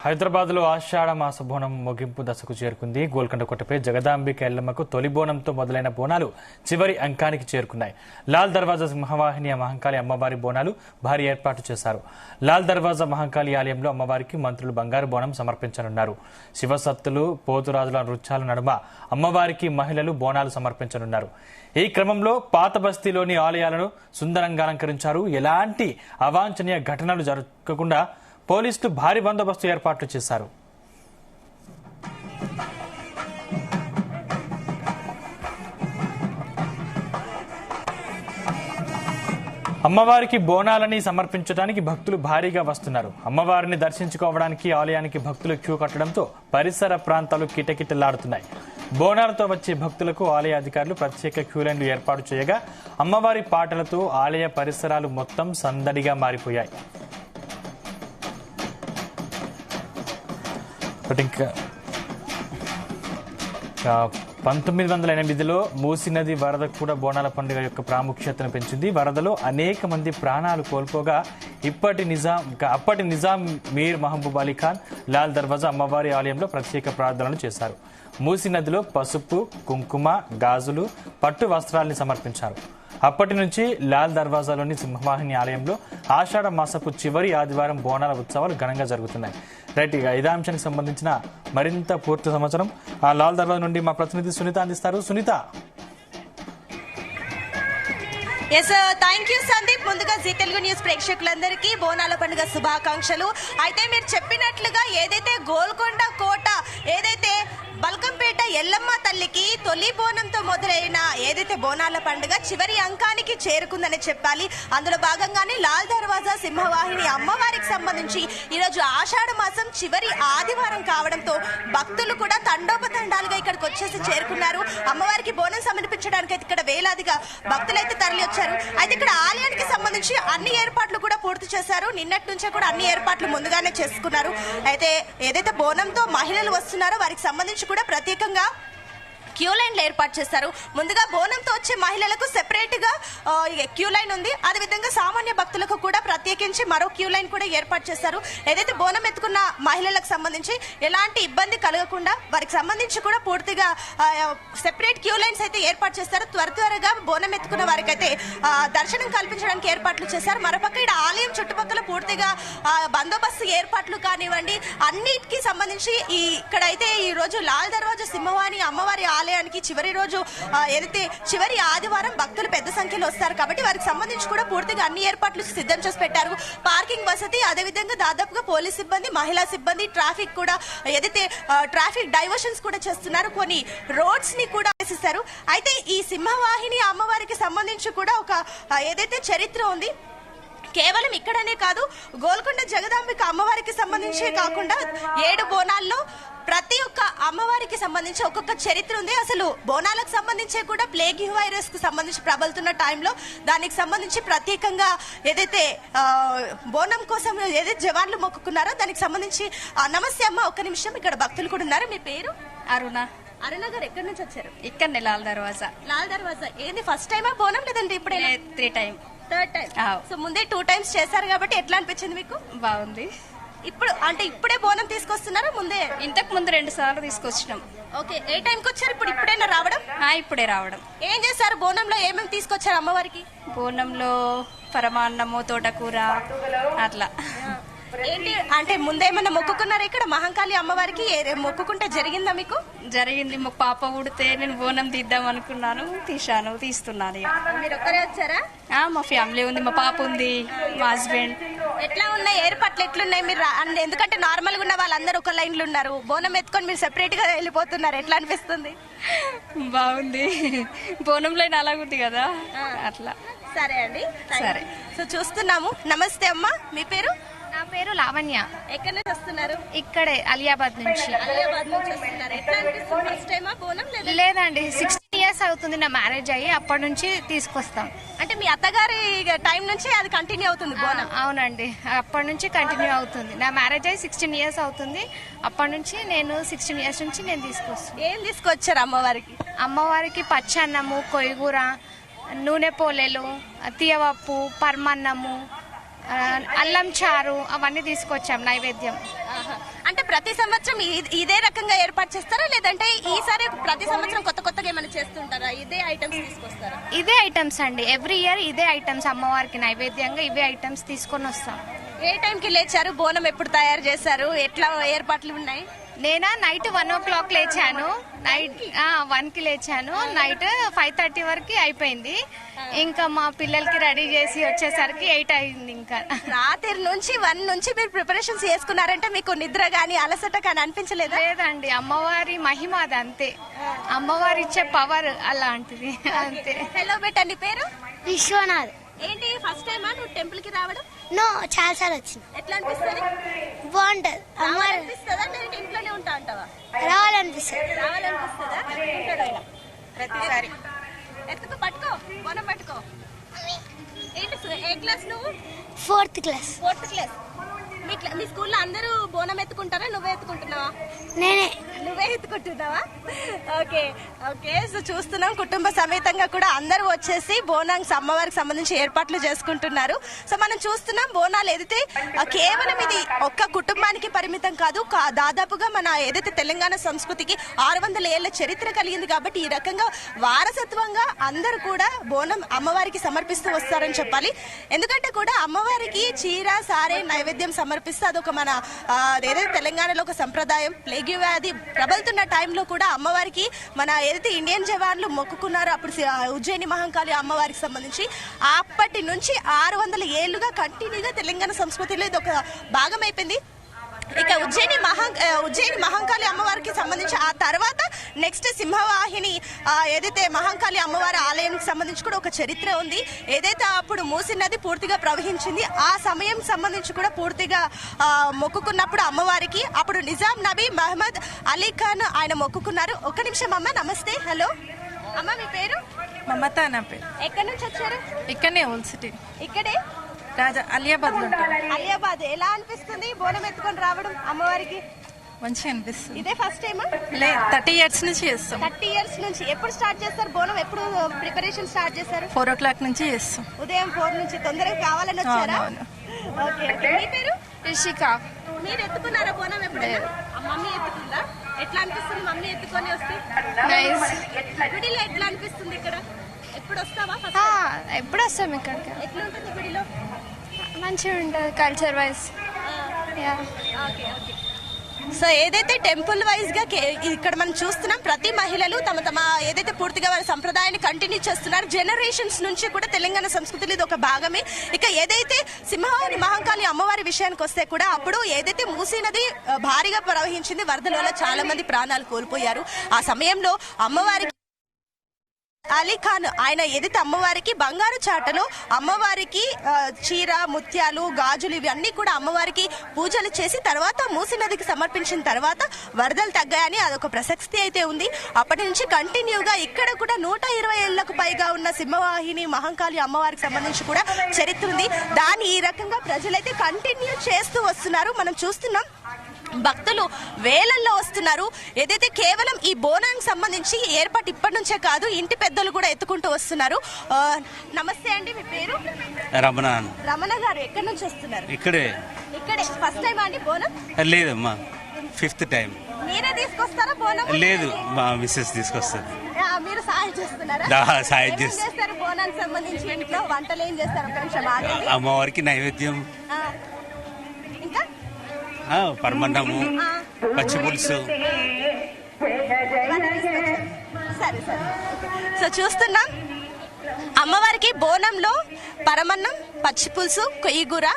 హైదరాబాద్ లో ఆషాఢ మాస బోనం ముగింపు దశకు చేరుకుంది. గోల్కొండ కోటపై జగదాంబిక ఎల్లమ్మకు తొలి బోనంతో మొదలైన బోనాలు చివరి అంకానికి చేరుకున్నాయి. లాల్ దర్వాజా మహావాహిని మహంకాళి అమ్మవారి బోనాలు భారీ ఏర్పాటు చేశారు. లాల్ దర్వాజా మహంకాళి ఆలయంలో అమ్మవారికి మంత్రులు బంగారు బోనం సమర్పించనున్నారు. శివసత్తులు పోతురాజుల నృత్యాల నడుమ అమ్మవారికి మహిళలు బోనాలు సమర్పించనున్నారు. ఈ క్రమంలో పాత బస్తీలోని ఆలయాలను సుందరంగా అలంకరించారు. ఎలాంటి అవాంఛనీయ ఘటనలు జరగకుండా పోలీసులు భారీ బందోబస్తు ఏర్పాట్లు చేశారు. అమ్మవారికి బోనాలని సమర్పించడానికి భక్తులు భారీగా వస్తున్నారు. అమ్మవారిని దర్శించుకోవడానికి ఆలయానికి భక్తులు క్యూ కట్టడంతో పరిసర ప్రాంతాలు కిటకిటలాడుతున్నాయి. బోనాలతో వచ్చే భక్తులకు ఆలయ అధికారులు ప్రత్యేక క్యూ లైన్లు ఏర్పాటు చేయగా అమ్మవారి పాటలతో ఆలయ పరిసరాలు మొత్తం సందడిగా మారిపోయాయి. 1908లో మూసీ నది వరద కూడా బోనాల పండుగ యొక్క ప్రాముఖ్యతను పెంచింది. వరదలో అనేక మంది ప్రాణాలు కోల్పోగా అప్పటి నిజాం మీర్ మహబూబ్ అలీ ఖాన్ లాల్ దర్వాజా అమ్మవారి ఆలయంలో ప్రత్యేక ప్రార్థనలు చేశారు. మూసీ నదిలో పసుపు, కుంకుమ, గాజులు, పట్టు వస్త్రాల్ని సమర్పించారు. అప్పటి నుంచి లాల్ దర్వాజాలోని సింహవాహిని ఆలయంలో ఆషాఢ మాసపు చివరి ఆదివారం బోనాల ఉత్సవాలు ఘనంగా జరుగుతున్నాయి. రైట్, ఇక ఇదే అంశానికి సంబంధించిన మరింత పూర్తి సమాచారం ఆ లాల్ దర్వాజా నుండి మా ప్రతినిధి సునీత అందిస్తారు. సునీత. Thank you Sandeep. ముందుగా జీ తెలుగు న్యూస్ ప్రేక్షకులందరికీ బోనాల పండుగ శుభాకాంక్షలు. అయితే మీరు చెప్పినట్లుగా ఏదైతే గోల్కొండ కోట ఏదైతే బల్కంపేట ఎల్లమ్మ తల్లికి తొలి బోనంతో మొదలైన ఏదైతే బోనాల పండుగ చివరి అంకానికి చేరుకుందని చెప్పాలి. అందులో భాగంగానే లాల్ దర్వాజా సింహవాహిని అమ్మవారికి సంబంధించి ఈరోజు ఆషాఢ మాసం చివరి ఆదివారం కావడంతో భక్తులు కూడా తండోపతండాలుగా ఇక్కడికి వచ్చేసి చేరుకున్నారు. అమ్మవారికి బోనం సమర్పించడానికి అయితే ఇక్కడ వేలాదిగా భక్తులైతే తరలి వచ్చారు. అయితే ఇక్కడ ఆలయానికి సంబంధించి అన్ని ఏర్పాట్లు కూడా పూర్తి చేశారు. నిన్నటి నుంచే కూడా అన్ని ఏర్పాట్లు ముందుగానే చేసుకున్నారు. అయితే ఏదైతే బోనంతో మహిళలు వస్తున్నారో వారికి సంబంధించి కూడా ప్రత్యేకంగా క్యూ లైన్లు ఏర్పాటు చేశారు. ముందుగా బోనంతో వచ్చే మహిళలకు సెపరేట్ గా క్యూ లైన్ ఉంది. అదేవిధంగా సామాన్య భక్తులకు కూడా ప్రత్యేకించి మరో క్యూ లైన్ కూడా ఏర్పాటు చేశారు. ఏదైతే బోనం ఎత్తుకున్న మహిళలకు సంబంధించి ఎలాంటి ఇబ్బంది కలగకుండా వారికి సంబంధించి కూడా పూర్తిగా సెపరేట్ క్యూ లైన్స్ అయితే ఏర్పాటు చేశారు. త్వరగా బోనం ఎత్తుకున్న వారికి అయితే దర్శనం కల్పించడానికి ఏర్పాట్లు చేశారు. మరోపక్క ఇక్కడ ఆలయం చుట్టుపక్కల పూర్తిగా బందోబస్తు ఏర్పాట్లు కానివ్వండి అన్నిటికీ సంబంధించి ఇక్కడైతే ఈ రోజు లాల్ దర్వాజా సింహవాహిని అమ్మవారి ఆలయానికి చివరి రోజు ఏదైతే చివరి ఆదివారం భక్తులు పెద్ద సంఖ్యలో వస్తారు కాబట్టి వారికి సంబంధించి కూడా పూర్తిగా అన్ని ఏర్పాట్లు సిద్ధం చేసి పెట్టారు. పార్కింగ్ వసతి, అదేవిధంగా దాదాపుగా పోలీస్ సిబ్బంది, మహిళా సిబ్బంది, ట్రాఫిక్ కూడా ఏదైతే ట్రాఫిక్ డైవర్షన్స్ కూడా చేస్తున్నారు. కొన్ని రోడ్స్ ని కూడా వేసేస్తారు. అయితే ఈ సింహవాహిని అమ్మవారికి సంబంధించి కూడా ఒక ఏదైతే చరిత్ర ఉంది. కేవలం ఇక్కడనే కాదు, గోల్కొండ జగదాంబిక అమ్మవారికి సంబంధించి కాకుండా 7 బోనాల్లో ప్రతి ఒక్క అమ్మవారికి సంబంధించి ఒక్కొక్క చరిత్ర ఉంది. అసలు బోనాలకు సంబంధించి కూడా ప్లేగ్ వైరస్ కు సంబంధించి ప్రబలుతున్న టైంలో దానికి సంబంధించి ప్రత్యేకంగా ఏదైతే బోనం కోసం ఏదైతే జవాన్లు మొక్కుకున్నారో దానికి సంబంధించి నమస్తే అమ్మ, ఒక్క నిమిషం, ఇక్కడ భక్తులు కూడా ఉన్నారు. మీ పేరు? అరుణ గారు ఎక్కడి నుంచి వచ్చారు? ఇక్కడనే లాల్ దర్వాజా. ఏంది ఫస్ట్ టైమా బోనం లేదండి ఇప్పుడే? 3 టైం. Third time. సో ముందే 2 టైమ్స్ చేశారు కాబట్టి ఎట్లా అనిపించింది మీకు? బాగుంది. ఇప్పుడు అంటే ఇప్పుడే బోనం తీసుకొస్తున్నారా? ముందే ఇంతకు ముందు 2 సార్లు తీసుకొచ్చినాం. ఓకే, ఏ టైంకి వచ్చారు? ఇప్పుడైనా రావడం? ఇప్పుడే రావడం. ఏం చేశారు బోనంలో? ఏమేమి తీసుకొచ్చారు అమ్మవారికి? బోనంలో పరమాన్నము, తోటకూర అట్లా. ఏంటి అంటే ముందేమన్నా మొక్కుకున్నారా ఇక్కడ మహంకాళి అమ్మవారికి? మొక్కుకుంటే జరిగిందా మీకు? జరిగింది. మా పాప ఉడితే నేను బోనం తీద్దాం అనుకున్నాను, తీస్తున్నాను. మీరు ఒక్కరే వచ్చారా? మా ఫ్యామిలీ ఉంది, మా పాప ఉంది, మా హస్బెండ్. ఎట్లా ఉన్నాయి ఏర్పాట్లు? ఎట్లున్నాయి? మీరు ఎందుకంటే నార్మల్ గా ఉన్న వాళ్ళందరూ ఒక లైన్లు ఉన్నారు, బోనం ఎత్తుకొని మీరు సెపరేట్ గా వెళ్ళిపోతున్నారు, ఎట్లా అనిపిస్తుంది? బాగుంది. బోనం లైన్ అలాగుంది కదా, అట్లా. సరే అండి, సరే. సో చూస్తున్నాము. నమస్తే అమ్మా, మీ పేరు? నా పేరు లావణ్య. ఎక్కడి నుంచి వస్తున్నారు? ఇక్కడే అలియాబాద్ నుంచి. లేదండి, 16 ఇయర్స్ అవుతుంది నా మ్యారేజ్ అయ్యి. అప్పటి నుంచి తీసుకొస్తాం. అంటే మీ అత్తగారి టైం నుంచి అది కంటిన్యూ అవుతుంది బోనం? అవునండి, అప్పటి నుంచి కంటిన్యూ అవుతుంది. నా మ్యారేజ్ అయ్యి 16 ఇయర్స్ అవుతుంది. అప్పటి నుంచి నేను 16 ఇయర్స్ నుంచి నేను తీసుకొస్తాను. ఏం తీసుకొచ్చారు అమ్మవారికి? అమ్మవారికి పచ్చన్నము, కొయ్యూర, నూనె పోలేలు, తీయవప్పు, పరమన్నము, అల్లం చారు అవన్నీ తీసుకొచ్చాం నైవేద్యం. అంటే ప్రతి సంవత్సరం ఇదే రకంగా ఏర్పాటు చేస్తారా, లేదంటే ఈసారి ప్రతి సంవత్సరం కొత్త కొత్తగా ఏమైనా చేస్తుంటారా? ఇదే ఐటమ్స్ తీసుకొస్తారా? ఇదే ఐటమ్స్ అండి, ఎవ్రీ ఇయర్ ఇదే ఐటమ్స్, అమ్మవారికి నైవేద్యంగా ఇవే ఐటమ్స్ తీసుకొని వస్తాం. ఏ టైంకి లేచారు? బోనం ఎప్పుడు తయారు చేశారు? ఎట్లా ఏర్పాట్లు ఉన్నాయి? నేనా నైట్ 1 o'clock లేచాను, నైట్ 1కి లేచాను, నైట్ 5:30 వరకు అయిపోయింది. ఇంకా మా పిల్లలకి రెడీ చేసి వచ్చేసరికి 8 అయింది. ఇంకా రాత్రి నుంచి 1 నుంచి మీరు ప్రిపరేషన్స్ చేసుకున్నారంటే మీకు నిద్ర గానీ అలసట కానీ అనిపించలేదా? లేదండి, అమ్మవారి మహిమ అది, అంతే. అమ్మవారి ఇచ్చే పవర్ అలాంటిది, అంతే. హలో బేటా, నీ పేరు? విశ్వనాథ్. ఏంటి ఫస్ట్ టైమా నువ్వు టెంపుల్ కి రావడం? నో, చాలా సార్లు వచ్చింది. ఎట్లా అనిపిస్తుంది? బాగుంటది. అమ్మవారు అనిపిస్తుందా? నేను ఇంట్లోనే ఉంటా అంటావా? రావాలనిపిస్తుంది. రావాలనిపిస్తుందా? ఉంటాడు ఆయన ప్రతిసారి. ఎత్తుకో, పట్టుకో, బోనం పట్టుకో. ఏంటి ఏ క్లాస్ నువ్వు? 4th class. 4th class. మీ స్కూల్లో అందరూ బోనం ఎత్తుకుంటారా? నువ్వే ఎత్తుకుంటున్నావా? నేనే. నువ్వే ఎత్తుకుంటున్నావా? Okay okay. సో చూస్తున్నాం కుటుంబ సమేతంగా కూడా అందరూ వచ్చేసి బోనానికి అమ్మవారికి సంబంధించి ఏర్పాట్లు చేసుకుంటున్నారు. సో మనం చూస్తున్నాం బోనాలు ఏదైతే కేవలం ఇది ఒక్క కుటుంబానికి పరిమితం కాదు, దాదాపుగా మన ఏదైతే తెలంగాణ సంస్కృతికి 600 ఏళ్ల చరిత్ర కలిగింది. కాబట్టి ఈ రకంగా వారసత్వంగా అందరూ కూడా బోనం అమ్మవారికి సమర్పిస్తూ వస్తారని చెప్పాలి. ఎందుకంటే కూడా అమ్మవారికి చీర సారే నైవేద్యం సమర్పిస్తే అదొక మన ఏదైతే తెలంగాణలో ఒక సంప్రదాయం. ప్లేగ్ వ్యాధి ప్రబలుతున్న టైంలో కూడా అమ్మవారికి మన ఏదైతే ఇండియన్ జవాన్లు మొక్కుకున్నారో అప్పుడు ఉజ్జయిని మహంకాళి అమ్మవారికి సంబంధించి అప్పటి నుంచి 600 ఏళ్లుగా కంటిన్యూగా తెలంగాణ సంస్కృతిలో ఇది ఒక భాగం అయిపోయింది. ఇక ఉజ్జయిని మహంకాళి అమ్మవారికి సంబంధించి ఆ తర్వాత నెక్స్ట్ సింహవాహిని ఏదైతే మహంకాళి అమ్మవారి ఆలయానికి సంబంధించి కూడా ఒక చరిత్ర ఉంది. ఏదైతే అప్పుడు మూసీ నది పూర్తిగా ప్రవహించింది, ఆ సమయం సంబంధించి కూడా పూర్తిగా మొక్కుకున్నప్పుడు అమ్మవారికి అప్పుడు నిజాం నబీ మహమ్మద్ అలీ ఖాన్ ఆయన మొక్కుకున్నారు. ఒక్క నిమిషం అమ్మ. నమస్తే. హలో అమ్మ, మీ పేరు? మమత నా పేరు. ఎక్కడి నుంచి వచ్చారు? ఇక్కడనే ఓల్డ్ సిటీ, ఇక్కడే అలియాబాద్ లో ఉంటాను. అలియాబాద్. ఎలా అనిపిస్తుంది బోనం ఎత్తుకొని రావడం అమ్మవారికి? మంచిగా అనిపిస్తుంది. ఇదే ఫస్ట్ టైమా? 30 years నుంచి చేస్తాం. 30 years నుంచి. ఎప్పుడు స్టార్ట్ చేస్తారు బోనం? ఎప్పుడు ప్రిపరేషన్ స్టార్ట్ చేస్తారు? 4 o'clock నుంచి చేస్తాం. ఉదయం 4 నుంచి. తొందరగా కావాలని వచ్చారా? అవునవును. Okay okay. మీ పేరు? రిషిక. మీరు ఎత్తుకున్నారా బోనం ఎప్పుడైనా? మమ్మీ ఎత్తుకుందా? ఎట్లా అనిపిస్తుంది మమ్మీ ఎత్తుకొని వస్తే? నైస్. గుడిలో ఎట్లా అనిపిస్తుంది? ఇక్కడ ఎప్పుడు వస్తావా? ఎప్పుడు వస్తాం ఇక్కడికి. ఎట్లా ఉంటుంది గుడిలో? మంచిగా ఉంటుంది culture wise. Okay okay. So ఏదైతే టెంపుల్ వైజ్ గా ఇక్కడ మనం చూస్తున్నాం, ప్రతి మహిళలు తమ తమ ఏదైతే పూర్తిగా వారి సంప్రదాయాన్ని కంటిన్యూ చేస్తున్నారు. జనరేషన్స్ నుంచి కూడా తెలంగాణ సంస్కృతిలో ఇది ఒక భాగమే. ఇక ఏదైతే సింహవాహిని మహంకాళి అమ్మవారి విషయానికి వస్తే కూడా అప్పుడు ఏదైతే మూసీ నది భారీగా ప్రవహించింది, వరదలలో చాలా మంది ప్రాణాలు కోల్పోయారు. ఆ సమయంలో అమ్మవారికి అలీ ఖాన్ ఆయన ఏదైతే అమ్మవారికి బంగారు చాటలో అమ్మవారికి చీర, ముత్యాలు, గాజులు ఇవన్నీ కూడా అమ్మవారికి పూజలు చేసి తర్వాత మూసీ నదికి సమర్పించిన తర్వాత వరదలు తగ్గాయని అదొక ప్రసక్తి అయితే ఉంది. అప్పటి నుంచి కంటిన్యూగా ఇక్కడ కూడా 120 ఏళ్లకు పైగా ఉన్న సింహవాహిని మహంకాళి అమ్మవారికి సంబంధించి కూడా చరిత్ర ఉంది. దాన్ని ఈ రకంగా ప్రజలైతే కంటిన్యూ చేస్తూ వస్తున్నారు. మనం చూస్తున్నాం భక్తులు వేలల్లో వస్తున్నారు. ఏదైతే కేవలం ఈ బోనానికి సంబంధించి ఏర్పాటు ఇప్పటి నుంచే కాదు, ఇంటి పెద్దలు కూడా ఎత్తుకుంటూ వస్తున్నారు. నమస్తే అండి, మీ పేరు? రమణ గారు. ఎక్కడి నుంచి వస్తున్నారు? ఇక్కడే ఫస్ట్ టైం అండి బోనం? లేదమ్మా, 5th time. మీరే తీసుకొస్తారా బోనం? లేదు, మా మిస్సెస్ తీసుకొస్తారు. మీరు సాయం చేస్తున్నారా? సాయం చేస్తారు. బోనానికి సంబంధించి ఇంట్లో వంటలు ఏం చేస్తారు? ఒక నిమిషం ఆగండి. అమ్మవారికి నైవేద్యం, ఇంకా పరమన్నము, పచ్చి పులుసు. సరే సరే. సో చూస్తున్నాం అమ్మవారికి బోనంలో పరమన్నం, పచ్చి పులుసు, కొయ్యగూర,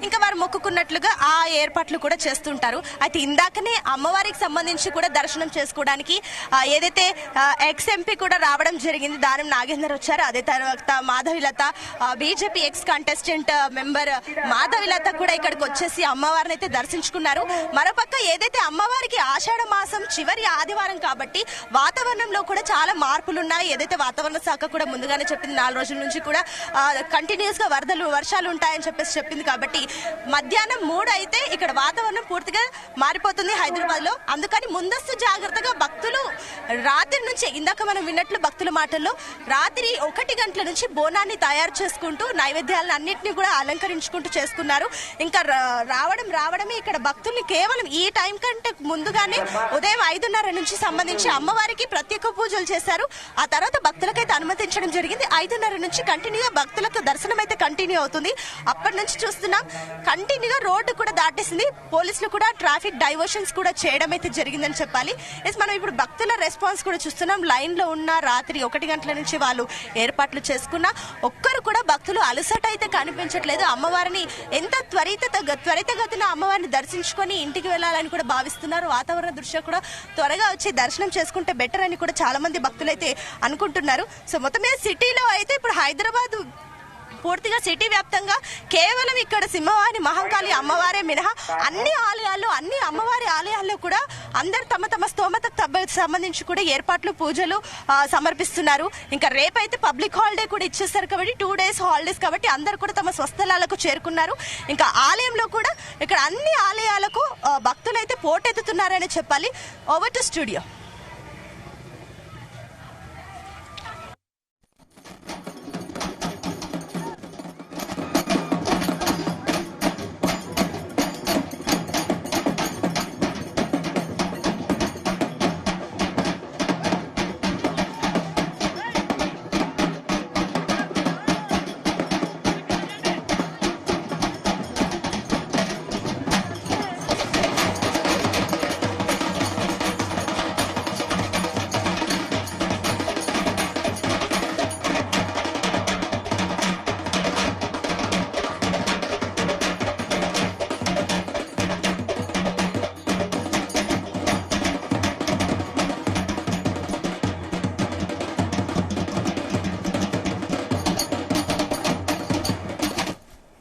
ఇంకా వారు మొక్కుకున్నట్లుగా ఆ ఏర్పాట్లు కూడా చేస్తుంటారు. అయితే ఇందాకనే అమ్మవారికి సంబంధించి కూడా దర్శనం చేసుకోవడానికి ఏదైతే ఎక్స్ ఎంపీ కూడా రావడం జరిగింది, దానం నాగేందర్ వచ్చారు. అదే తర్వాత Madhavi Latha, BJP X contestant member Madhavi Latha కూడా ఇక్కడికి వచ్చేసి అమ్మవారిని అయితే దర్శించుకున్నారు. మరోపక్క ఏదైతే అమ్మవారికి ఆషాఢ మాసం చివరి ఆదివారం కాబట్టి వాతావరణంలో కూడా చాలా మార్పులు ఉన్నాయి. ఏదైతే వాతావరణ శాఖ కూడా ముందుగానే చెప్పింది, 4 రోజుల నుంచి కూడా కంటిన్యూస్ గా వర్షాలు ఉంటాయని చెప్పేసి చెప్పింది. కాబట్టి మధ్యాహ్నం 3 అయితే ఇక్కడ వాతావరణం పూర్తిగా మారిపోతుంది హైదరాబాద్ లో. అందుకని ముందస్తు జాగ్రత్తగా భక్తులు రాత్రి నుంచి, ఇందాక మనం విన్నట్లు భక్తుల మాటల్లో, రాత్రి 1 గంటల నుంచి బోనాన్ని తయారు చేసుకుంటూ నైవేద్యాలను అన్నింటినీ కూడా అలంకరించుకుంటూ చేసుకున్నారు. ఇంకా రావడమే ఇక్కడ భక్తుల్ని కేవలం ఈ టైం కంటే ముందుగానే ఉదయం 5:30 నుంచి సంబంధించి అమ్మవారికి ప్రత్యేక పూజలు చేశారు. ఆ తర్వాత భక్తులకైతే అనుమతించడం జరిగింది. 5:30 నుంచి కంటిన్యూగా భక్తులకు దర్శనం అయితే కంటిన్యూ అవుతుంది. అప్పటి నుంచి చూస్తున్నాం కంటిన్యూగా రోడ్డు కూడా దాటేసింది. పోలీసులు కూడా ట్రాఫిక్ డైవర్షన్స్ కూడా చేయడం అయితే జరిగిందని చెప్పాలి. మనం ఇప్పుడు భక్తుల రెస్పాన్స్ కూడా చూస్తున్నాం. లైన్ లో ఉన్న రాత్రి 1 గంటల నుంచి వాళ్ళు ఏర్పాట్లు చేసుకున్నా ఒక్కరు కూడా భక్తులు అలసట అయితే కనిపించట్లేదు. అమ్మవారిని ఎంత త్వరితగతిన అమ్మవారిని దర్శించుకొని ఇంటికి వెళ్ళాలని కూడా భావిస్తున్నారు. వాతావరణ దృష్ట్యా కూడా త్వరగా వచ్చి దర్శనం చేసుకుంటే బెటర్ అని కూడా చాలా మంది భక్తులు అయితే అనుకుంటున్నారు. సో మొత్తం మీద సిటీలో అయితే ఇప్పుడు హైదరాబాద్ పూర్తిగా సిటీ వ్యాప్తంగా కేవలం ఇక్కడ సింహవాహిని మహంకాళి అమ్మవారే మినహా అన్ని అమ్మవారి ఆలయాల్లో కూడా అందరు తమ స్తోమతకు సంబంధించి కూడా ఏర్పాట్లు పూజలు సమర్పిస్తున్నారు. ఇంకా రేపైతే పబ్లిక్ హాలిడే కూడా ఇచ్చేస్తారు కాబట్టి 2 days హాలిడేస్ కాబట్టి అందరు కూడా తమ స్వస్థలాలకు చేరుకున్నారు. ఇంకా ఆలయంలో కూడా ఇక్కడ అన్ని ఆలయాలకు భక్తులు అయితే పోటెత్తుతున్నారని చెప్పాలి. Over to studio.